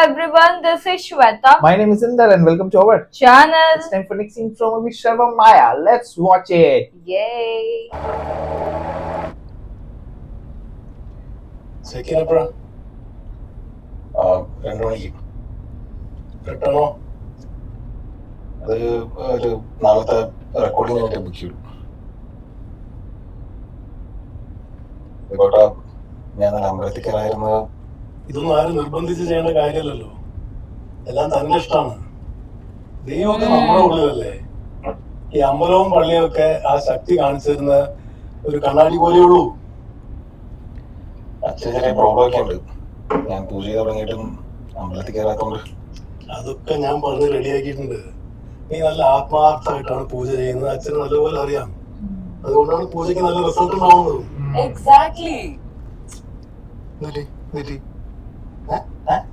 everyone, this is Shweta. My name is Indar and welcome to our channel. It's time for next scene from movie Sharma Maya. Let's watch it. Yay! Second എപ്പോഴാ? 2 മണിക്ക്. പെട്ടെന്നോ? അത് ഒരു നാളത്തെ recording ആയിട്ട് book ചെയ്തു. ഞാൻ നല്ല അമ്പലത്തിൽ കയറായിരുന്നത്. ഇതൊന്നും ആരും നിർബന്ധിച്ച് ചെയ്യേണ്ട കാര്യമല്ലല്ലോ, എല്ലാം തന്റെ ഇഷ്ടമാണ്. ദൈവമൊക്കെ നമ്മുടെ ഉള്ളിലല്ലേ. ഈ അമ്പലവും പള്ളിയും ഒക്കെ ആ ശക്തി കാണിച്ചു തരുന്ന ഒരു കണ്ണാടി പോലെയുള്ളൂ. അച്ഛൻ ചെറിയ പ്രോബ്ലം ഒക്കെ ഉണ്ട്. ഞാൻ പൂജ ചെയ്ത് തുടങ്ങിയിട്ടും അമ്പലത്തിൽ കയറാത്തോണ്ട്. അതൊക്കെ ഞാൻ പറഞ്ഞ് റെഡിയാക്കിയിട്ടുണ്ട്. നീ നല്ല ആത്മാർത്ഥമായിട്ടാണ് പൂജ ചെയ്യുന്നത്, അച്ഛന് നല്ലപോലെ അറിയാം. അതുകൊണ്ടാണ് പൂജയ്ക്ക് നല്ല റിസൾട്ട് ഉണ്ടാവുന്നത്. Exactly.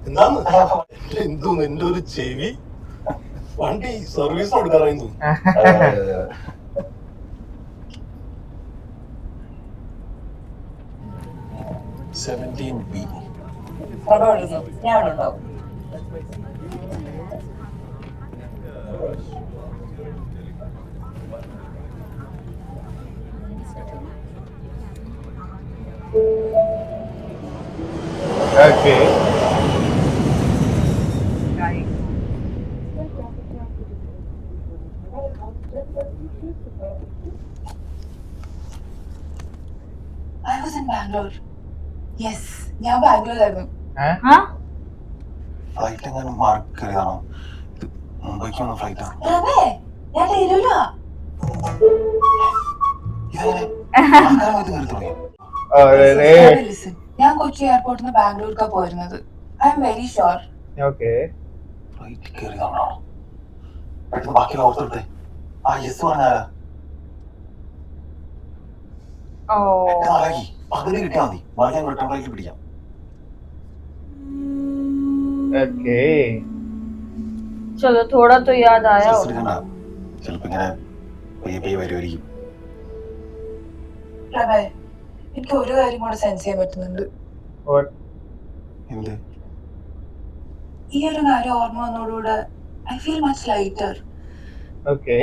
എന്താണ് എന്തോന്ന് എന്റെ ഒരു ചെവി വണ്ടി സർവീസ് കൊടുക്കാറായിരുന്നു. 17B. ഞാനുണ്ടാവും. Okay. I was in Bangalore. Yes, ഞാൻ ബാംഗ്ലൂരായിരുന്നു. ഫ്ലൈറ്റ് എങ്ങനെ മാർക്ക് കയറിയതാണോ? മുംബൈക്ക് വന്ന ഫ്ലൈറ്റാണ്. ഞാൻ ഡൽഹിയിലാ. Listen, ഞാൻ കൊച്ചി എയർപോർട്ടിൽ നിന്ന് ബാംഗ്ലൂർക്കാ പോയിരുന്നത്. I am very sure. Okay. Flight കയറിയതാണോ? പെട്ടെന്ന് ബാക്കിയുള്ള ഓർത്തോട്ടെ. ആ യെസ് പറഞ്ഞാലാ പകുതി കിട്ടിയാൽ മതി. ബാക്കി ഞാൻ റിട്ടേൺ ഫ്ലൈറ്റ് പിടിക്കാം. Okay. चलो थोड़ा तो याद आया हो. ചിലപ്പോ ഇങ്ങനെ പയ്യെ പയ്യെ വരുമായിരിക്കും. എനിക്ക് ഒരു കാര്യം കൂടെ സെൻസ് ചെയ്യാൻ പറ്റുന്നുണ്ട്. എന്ത്? ഈ ഒരു കാര്യം ഓർമ്മ വന്നതോടുകൂടെ ഐ ഫീൽ മച്ച് ലൈറ്റർ.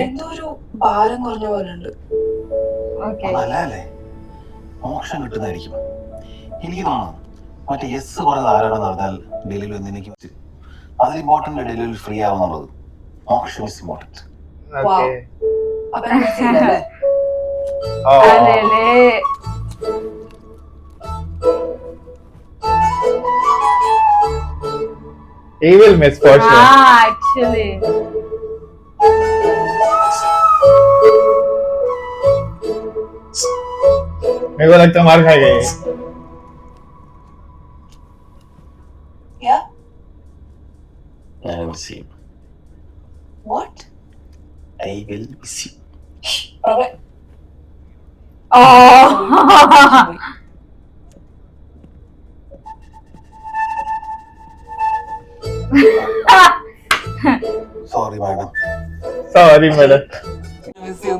എന്തോ ഒരു ഭാരം കുറഞ്ഞ പോലെ ഉണ്ട്. നല്ലല്ലേ, മോക്ഷം കിട്ടുന്നതായിരിക്കും. എനിക്ക് തോന്നുന്നു മറ്റേ യെസ് കുറേ ധാരാളം നടന്നാൽ ഡൽഹിയിൽ വന്നെനിക്ക് അതിൽ ഇമ്പോർട്ടന്റ് ഡൽഹിയിൽ ഫ്രീ ആവുന്നുള്ളത്. മോക്ഷം is important. He will miss for sure. Actually. मेरे को लगता है मार खाएगा ये. Yeah? I will see you. What? I will see you. Okay. Oh. Sorry, madam. Sorry, madam. Miss you.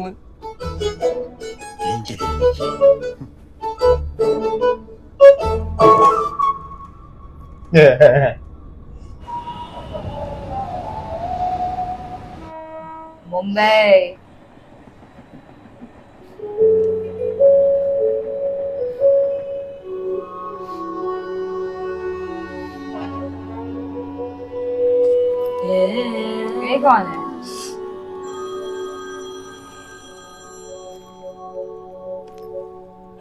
Mumbai. ये कौन है?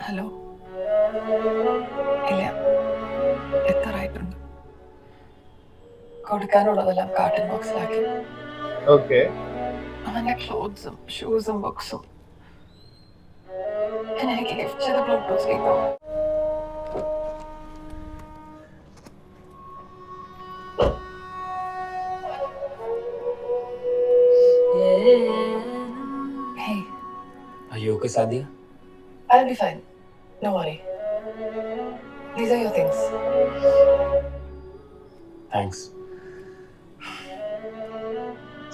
ഹലോ. ഇല്ല, എത്താറായിട്ടുണ്ട്. കൊടുക്കാനുള്ളതെല്ലാം കാർട്ടൺ ബോക്സിലാക്കി. Okay. അവന്റെ ക്ലോത്ത്സും ഷൂസും ബുക്സും. എനിക്ക് ഗിഫ്റ്റ് ചെയ്ത Bluetooth speaker. Hey. Are you okay, Sadia? I'll be fine. Don't worry. These are your things. Thanks.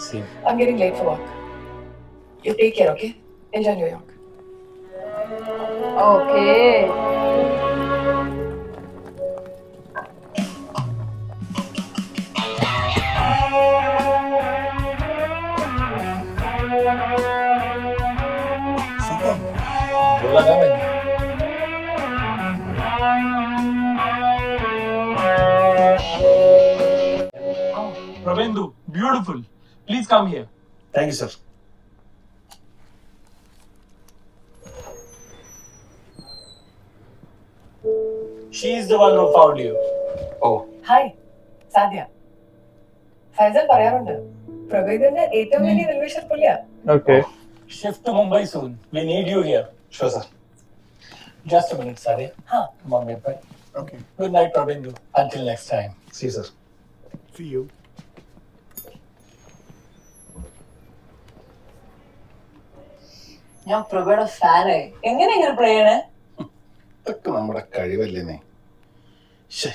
See you. I'm getting late for work. You take care, okay? Enjoy New York. Okay. Prabendu, beautiful. Please come here. Thank you, sir. She is the one who found you. Oh, hi സാധ്യ. ഫൈസൽ പറയാറുണ്ട് പ്രഭേദിന്റെ ഏറ്റവും വലിയ well-wisher പുള്ളിയാ. Okay. Shift to Mumbai soon. We need you here. sure, sir. Just a minute, Sadia. Huh. Come on, get back. Okay. Good night, Prabendu. Until next time. See you, sir. See you. ഞാൻ പ്രഭയുടെ ഫാനായി. എങ്ങനെ ഇങ്ങനെ play ചെയ്യണേ? ഇതൊക്കെ നമ്മുടെ കഴിവല്ലേ. ശേ,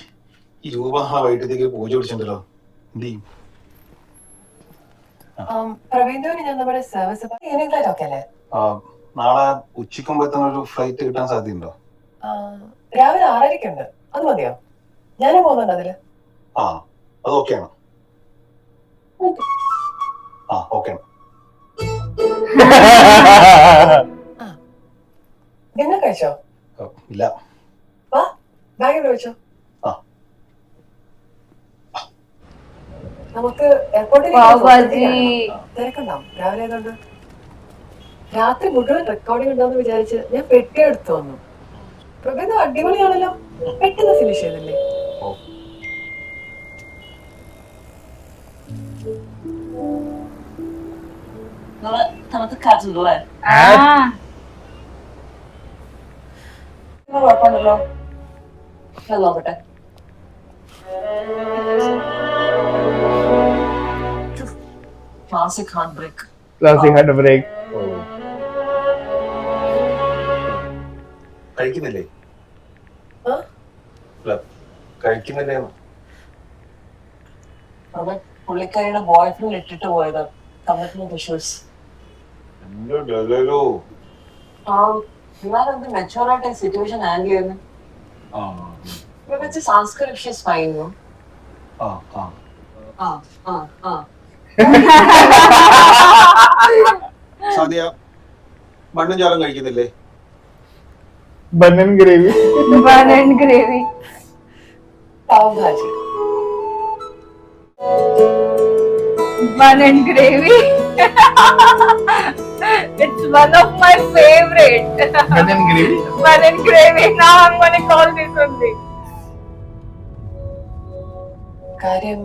ഈ രൂപ വൈകിട്ടത്തേക്ക് പൂജ പിടിച്ചിട്ടുണ്ടല്ലോ. എന്ത് ചെയ്യും? പ്രവീന്ദുവിന് ഞാൻ നമ്മുടെ സർവീസ് ഈവനിംഗ് ഫ്ലൈറ്റ് ഒക്കെ അല്ലേ? നാളെ ഉച്ചയ്ക്ക് മുമ്പ് എത്തുന്ന ഒരു ഫ്ലൈറ്റ് കിട്ടാൻ സാധ്യതയുണ്ടോ? രാവിലെ 6:30 അത് മതിയോ? ഞാനും പോകുന്നുണ്ട് അതില്. ആ, അത് ഓക്കെയാണ്. ആ, ഓക്കെയാണ്. ഡിന്നർ കഴിച്ചോ? ഇല്ല. വാ, ബാഗ് കഴിച്ചോ? ആ. നമുക്ക് എയർപോർട്ടിൽ തിരക്കുണ്ടാവും രാവിലെ ആയതുകൊണ്ട്. രാത്രി മുഴുവൻ റെക്കോർഡിംഗ് ഉണ്ടാവുന്ന വിചാരിച്ച് ഞാൻ പെട്ടി എടുത്തു വന്നു. പ്രഭേദം അടിപൊളിയാണല്ലോ, പെട്ടെന്ന് ഫിനിഷ് ചെയ്തില്ലേ? നമുക്ക് കാറ്റുണ്ടല്ലേ? കുഴപ്പമുണ്ടല്ലോ, ഞാൻ നോക്കട്ടെ. Classic heartbreak. Classic heartbreak. കഴിക്കുന്നില്ലേ? കഴിക്കുന്നില്ലേ? പുള്ളിക്കാരിയുടെ ബോയ് ഫ്രണ്ട് ഇട്ടിട്ട് പോയത് കമ്മിറ്റ്മെന്റ് ഇഷ്യൂസ്. ഇവരെന്ത് മെച്ചൂറായിട്ട് സിറ്റുവേഷൻ ഹാൻഡിൽ ചെയ്യുന്നു. സംസ്കൃത ഇഷ്യൂസ് ഫൈനു. സാധ്യ മണ്ണും ചാറും കഴിക്കുന്നില്ലേ? Banana gravy. Banana gravy. Pav bhaji. Banana gravy. It's one of my favorite. Banana gravy. Banana gravy. Now I'm gonna call this only. കാര്യം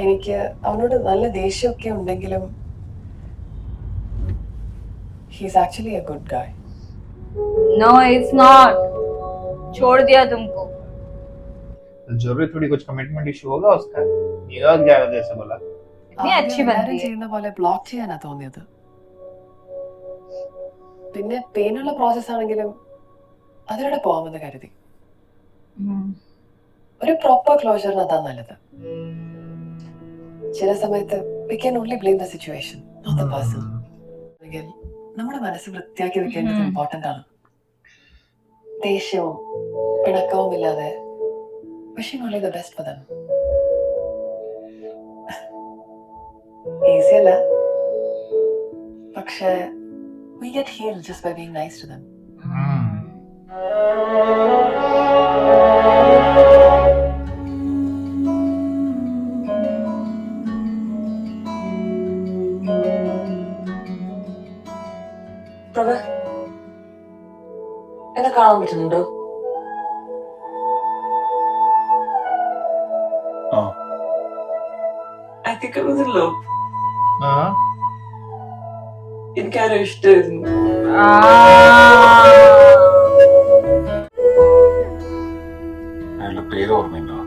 എനിക്ക് അവനോട് നല്ല ദേഷ്യമൊക്കെ ഉണ്ടെങ്കിലും he's actually a good guy. No, it's not. छोड़ दिया तुमको. जरूरी थोड़ी कुछ कमिटमेंट इशू होगा उसका. ये और क्या वजह से बोला? इतनी अच्छी बनती है. ചെയ്യുന്ന പോലെ ബ്ലോക്ക് ചെയ്യാനാ തോന്നിയത്. പിന്നെ പെയിനുള്ള പ്രോസസ് ആണെങ്കിലും അതിലൂടെ പോവാമെന്ന് കരുതി. ഒരു പ്രോപ്പർ ക്ലോഷറിന് അതാ നല്ലത്. ചില സമയത്ത് we can only blame the situation, not the person. നമ്മുടെ മനസ്സ് വൃത്തിയാക്കി വെക്കേണ്ടത് ഇമ്പോർട്ടന്റ് ആണ്. ദേഷ്യവും പിണക്കവും ഇല്ലാതെ wishing only the best for them. Easy അല്ല, പക്ഷേ we get healed just by being nice to them. പ്രഭ, എന്നെ കാണാൻ പറ്റുന്നുണ്ടോ? I think it was in love. എനിക്കാരോ ഇഷ്ടമായിരുന്നു. അയാളുടെ പേര് ഓർമ്മയുണ്ടോ?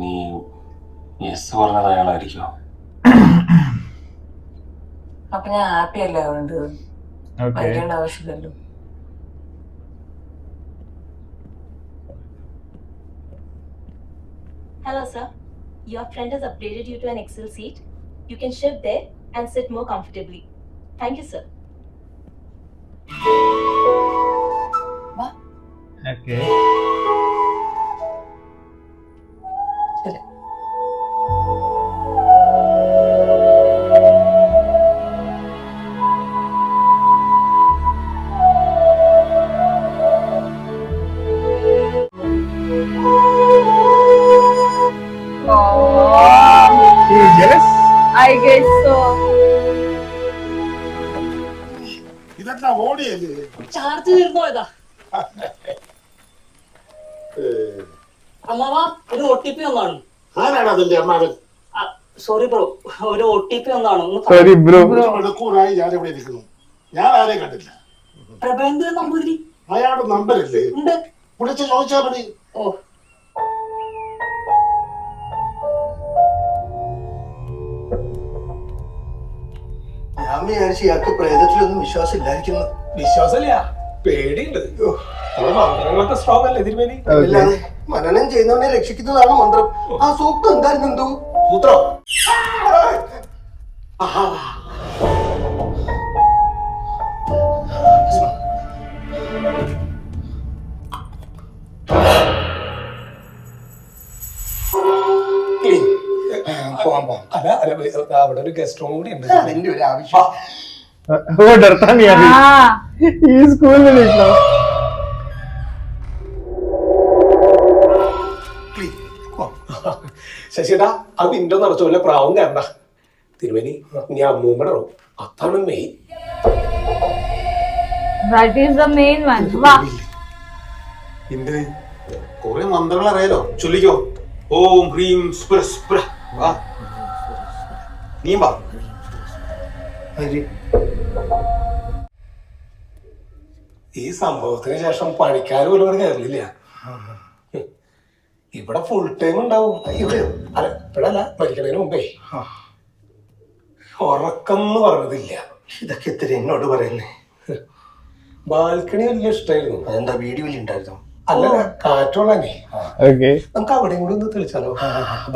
നീ യെസ് പറഞ്ഞത് അയാളായിരിക്കോ? അപ്പൊ ഞാൻ ഹാപ്പി അല്ലേ അതുകൊണ്ട് Okay. ഭയങ്കര ആവശ്യമില്ലല്ലോ. Hello, sir. Your friend has upgraded you to an Excel seat. You can shift there and sit more comfortably. Thank you, sir. Okay. I guess so. ഇതെന്താ ഓടിയല്ലേ? ചാർജ് തീർന്നു പോയതാ. അമ്മാവ ഒരു OTP ഒന്നാണ്. ആരാണ് അതിന്റെ അമ്മാവൻ? സോറി ബ്രോ, ഒരു OTP ഒന്നാണ്. Sorry bro. മണിക്കൂറായി ഞാൻ ഇവിടെ ഇരിക്കുന്നു. ഞാൻ ആരെയും കണ്ടില്ല. പ്രഭേന്ദ്രൻ നമ്പൂതിരി അയാളുടെ നമ്പരല്ലേ? ഉണ്ട്. വിളിച്ച് ചോദിച്ചാൽ മതി. ഓ, ഞാൻ വിചാരിച്ചു ഇയാൾക്ക് പ്രേതത്തിലൊന്നും വിശ്വാസം ഇല്ലായിരിക്കുന്നു. വിശ്വാസമില്ല, പേടിയുണ്ട്. മന്ത്രങ്ങളൊക്കെ സ്ട്രോങ് അല്ലേ തിരുമേനി? അല്ലാതെ മനനം ചെയ്യുന്നവനെ രക്ഷിക്കുന്നതാണ് മന്ത്രം. ആ സൂപ്പ് എന്തായിരുന്നു എന്തോ സൂത്രം. പോവാൻ പോവാം. അവിടെ ഒരു ഗസ്റ്റ് റൂം കൂടി ഉണ്ട്. അതിന്റെ ഒരു ആവശ്യം. वो डरता नहीं अभी हाँ ये स्कूल में देखना ശശിടാ, ആ വിൻഡോ നിറച്ച പോലെ പ്രാവും കണ്ട തിരുമേനി. നീ അമ്മൂമ്മയുടെ റൂം അതാണ് main. that is the main one. वाह എന്തിന് കുറെ മന്ത്രങ്ങൾ അറിയാലോ, ചൊല്ലിക്കോ. ഓം ഹ്രീം സ്പ്ര സ്പ്ര. വാ നീ വാ. ഈ സംഭവത്തിന് ശേഷം പണിക്കാർ പോലും ഇവിടെ കയറില്ല. ഇവിടെ ഫുൾ ടൈം ഉണ്ടാവും. ഇവിടെ അല്ല, ഇവിടല്ല, മരിക്കണതിന് മുമ്പേ ഉറക്കം എന്ന് പറഞ്ഞതില്ല. ഇതൊക്കെ എത്ര എന്നോട് പറയുന്നേ. ബാൽക്കണി വലിയ ഇഷ്ടമായിരുന്നു. അതെന്താ വീഡിയോയിൽ ഉണ്ടായിരുന്നു? അല്ല, കാറ്റോളാനേ. ओके നമുക്ക് അവിടെയും കൂടി ഒന്ന് തെളിച്ചാലോ?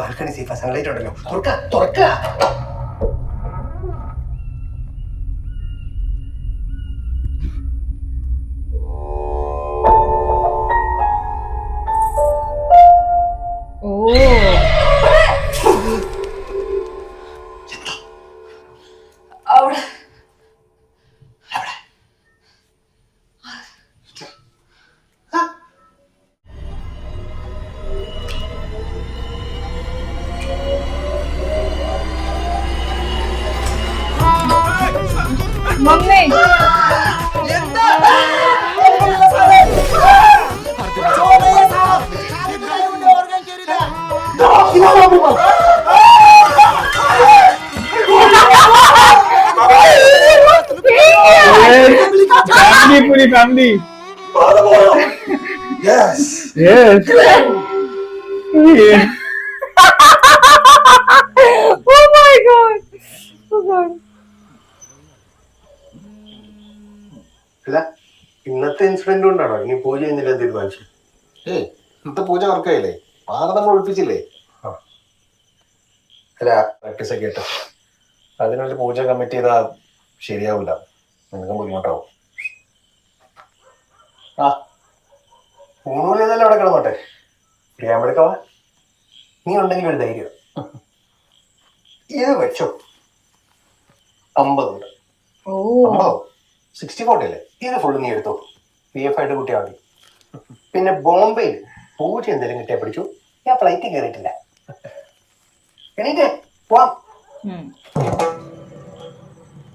ബാൽക്കണി സേഫാ, സൺലൈറ്റ് ഉണ്ടല്ലോ. തുറക്ക തുറക്ക. oh അവിടെ मम्मी फैमिली पूरी family Yes. Yes oh my god oh god അല്ല, ഇന്നത്തെ ഇൻസിഡന്റ് കൊണ്ടാണോ ഇനി പൂജ ചെയ്യുന്നില്ല തീരുമാനിച്ചു? ഏയ് ഇന്നത്തെ പൂജ വർക്കായില്ലേ? പാറ നമ്മൾ ഒഴിപ്പിച്ചില്ലേ? അല്ല, പ്രാക്ടീസ് ഒക്കെ കേട്ടോ. അതിനൊരു പൂജ കമ്മിറ്റ് ചെയ്താ ശരിയാവില്ല, നിനക്കും ബുദ്ധിമുട്ടാവും. ആ ഊണൂല് ചെയ്താലും അവിടെ കിടന്നോട്ടെ. ക്യാമ്പെടുക്കവാ, നീ ഉണ്ടെങ്കിൽ ഒരു ധൈര്യം. ഇത് വെച്ചോ, 50 ഉണ്ട്. 50 60-40 അല്ലേ? ഇത് ഫുള്ള് നീ എടുത്തോ, PF ആയിട്ട് കുട്ടിയാ മതി. പിന്നെ ബോംബെയിൽ പൂജ എന്തെങ്കിലും കിട്ടിയാ പിടിച്ചു. ഞാൻ ഫ്ലൈറ്റിൽ കയറിയിട്ടില്ല. എണീറ്റേ പോവാം.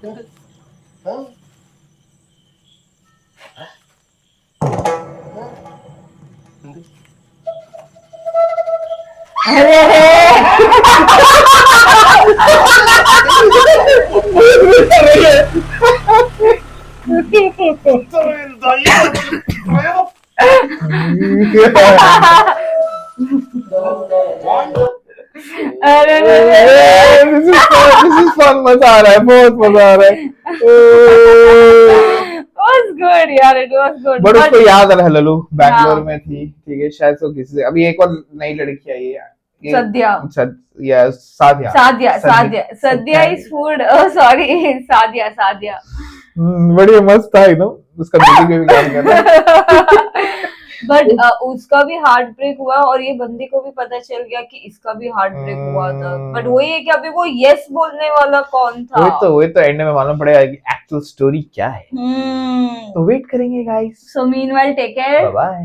എന്ത്? ആ? എന്ത്? this is fun मजा आ रहा है बहुत मजा आ रहा है was good यार it was good बट उसको याद है लल्लू बैंगलोर हाँ। में थी ठीक है शायद से किसी से अभी एक और नई लड़की आई है सद्या साध्या साध्या साध्या साध्या is food oh sorry साध्या साध्या बड़ी मस्त था एकदम उसका मीटिंग में भी काम कर रहा बट उसका भी हार्ट ब्रेक हुआ और ये बंदे को भी पता चल गया कि इसका भी हार्ट ब्रेक हुआ था बट वही है कि अभी वो यस बोलने वाला कौन था वही तो एंड में मालूम पड़ेगा कि एक्चुअल स्टोरी क्या है तो वेट करेंगे guys so meanwhile take care bye bye